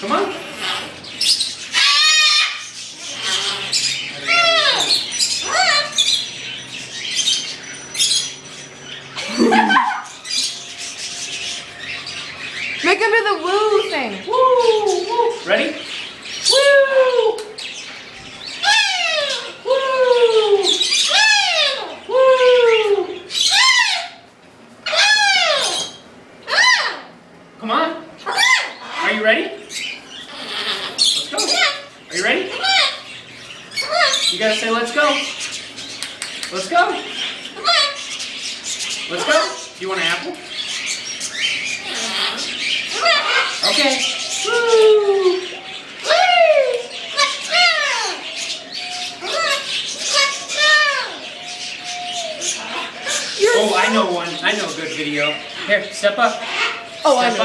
Come on. Make him do the woo thing. Woo, woo. Ready? Woo! Woo! Woo! Come on. Are you ready? Let's go. Are you ready? You gotta say let's go. Let's go. Let's go. Do you want an apple? Okay. Woo! Oh, I know one. I know a good video. Here, step up. Oh, I Step know. up.